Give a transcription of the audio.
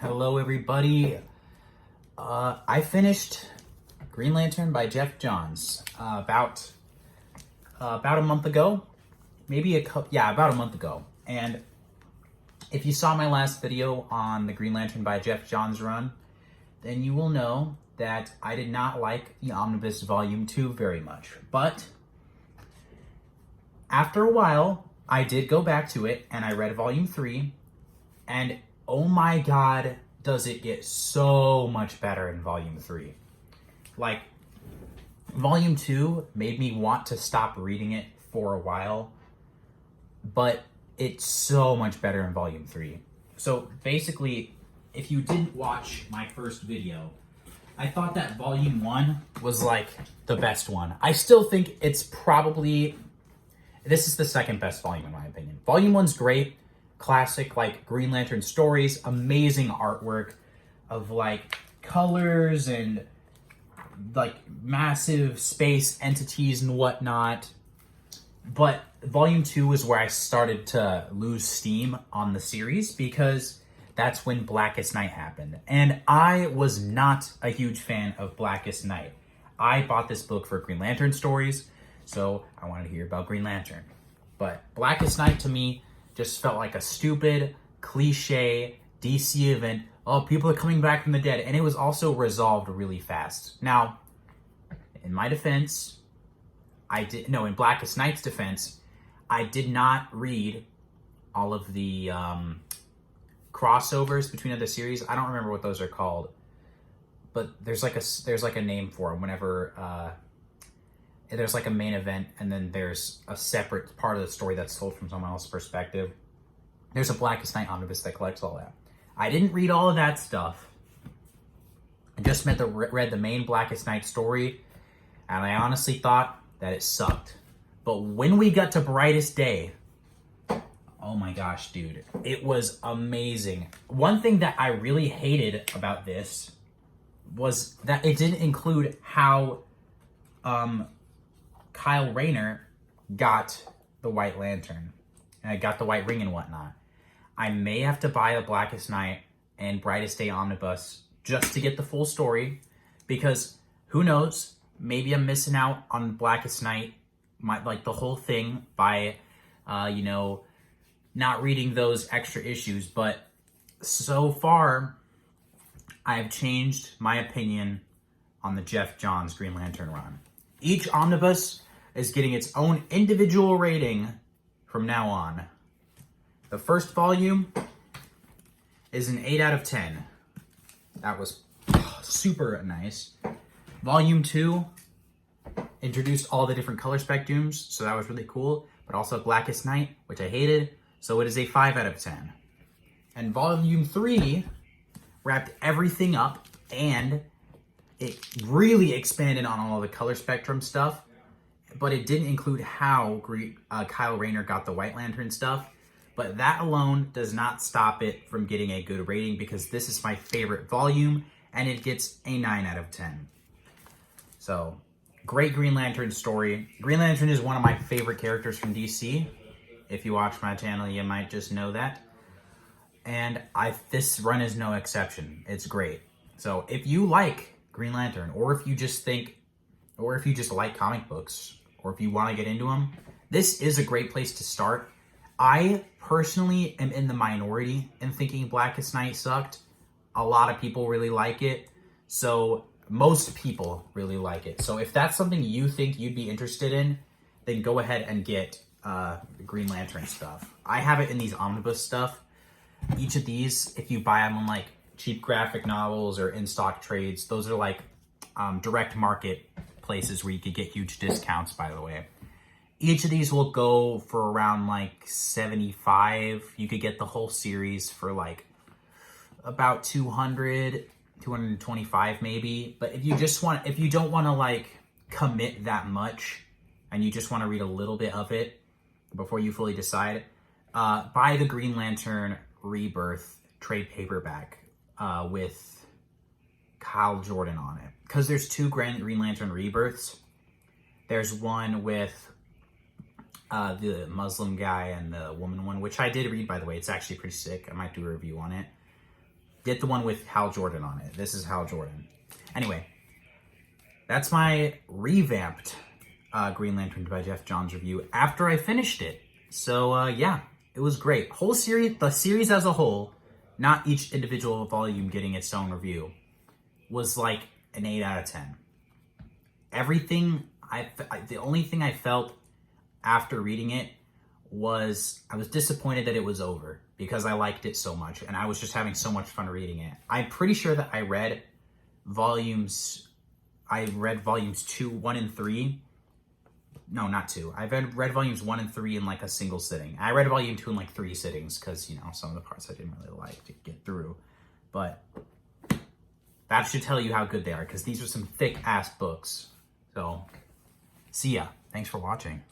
Hello, everybody. I finished Green Lantern by Geoff Johns about a month ago, about a month ago. And if you saw my last video on the Green Lantern by Geoff Johns run, then you will know that I did not like the Omnibus Volume 2 very much. But after a while, I did go back to it and I read Volume 3, and oh my god, does it get so much better in Volume 3. Like, Volume 2 made me want to stop reading it for a while, but it's so much better in Volume 3. So basically, if you didn't watch my first video, I thought that Volume 1 was like the best one. I still think it's probably, this is the second best volume in my opinion. Volume 1's great, classic like Green Lantern stories, amazing artwork of like colors and like massive space entities and whatnot. But Volume 2 is where I started to lose steam on the series because that's when Blackest Knight happened. And I was not a huge fan of Blackest Knight. I bought this book for Green Lantern stories, so I wanted to hear about Green Lantern. But Blackest Knight to me just felt like a stupid, cliche DC event. Oh, people are coming back from the dead. And it was also resolved really fast. Now, in my defense, in Blackest Knight's defense, I did not read all of the crossovers between other series. I don't remember what those are called, but there's like a name for them. Whenever there's like a main event, and then there's a separate part of the story that's told from someone else's perspective. There's a Blackest Knight omnibus that collects all that. I didn't read all of that stuff. I just read the main Blackest Knight story, and I honestly thought that it sucked. But when we got to Brightest Day, oh my gosh, dude, it was amazing. One thing that I really hated about this was that it didn't include how Kyle Rayner got the White Lantern and got the White Ring and whatnot. I may have to buy the Blackest Knight and Brightest Day omnibus just to get the full story, because who knows, maybe I'm missing out on Blackest Knight, like the whole thing by, not reading those extra issues. But so far, I have changed my opinion on the Geoff Johns Green Lantern run. Each omnibus is getting its own individual rating from now on. The first volume is an 8 out of 10. That was super nice. Volume 2 introduced all the different color spectrums, so that was really cool. But also Blackest Knight, which I hated, so it is a 5 out of 10. And Volume 3 wrapped everything up, and it really expanded on all the color spectrum stuff, but it didn't include how Kyle Rayner got the White Lantern stuff. But that alone does not stop it from getting a good rating, because this is my favorite volume, and it gets a 9 out of 10. So, great Green Lantern story. Green Lantern is one of my favorite characters from DC. If you watch my channel, you might just know that. And this run is no exception. It's great. So if you like Green Lantern, or if you just like comic books, or if you want to get into them, this is a great place to start. I personally am in the minority in thinking Blackest Knight sucked. A lot of people really like it. So most people really like it. So if that's something you think you'd be interested in, then go ahead and get the Green Lantern stuff. I have it in these omnibus stuff. Each of these, if you buy them on like cheap graphic novels or in stock trades, those are like direct market places where you could get huge discounts, by the way. Each of these will go for around like $75. You could get the whole series for like about $200, $225 maybe. But if you don't want to like commit that much, and you just want to read a little bit of it before you fully decide, buy the Green Lantern Rebirth trade paperback with Kyle Jordan on it. Because there's two Green Lantern Rebirths. There's one with the Muslim guy and the woman one, which I did read, by the way. It's actually pretty sick. I might do a review on it. Get the one with Hal Jordan on it. This is Hal Jordan. Anyway, that's my revamped Green Lantern by Geoff Johns review after I finished it. So yeah, it was great. Whole series, the series as a whole, not each individual volume getting its own review, was like an 8 out of 10. Everything, the only thing I felt after reading it was I was disappointed that it was over because I liked it so much and I was just having so much fun reading it. I'm pretty sure that I read volumes 2, 1, and 3. No, not 2. I've read volumes 1 and 3 in like a single sitting. I read volume 2 in like 3 sittings because, you know, some of the parts I didn't really like to get through. But that should tell you how good they are because these are some thick ass books. So, see ya. Thanks for watching.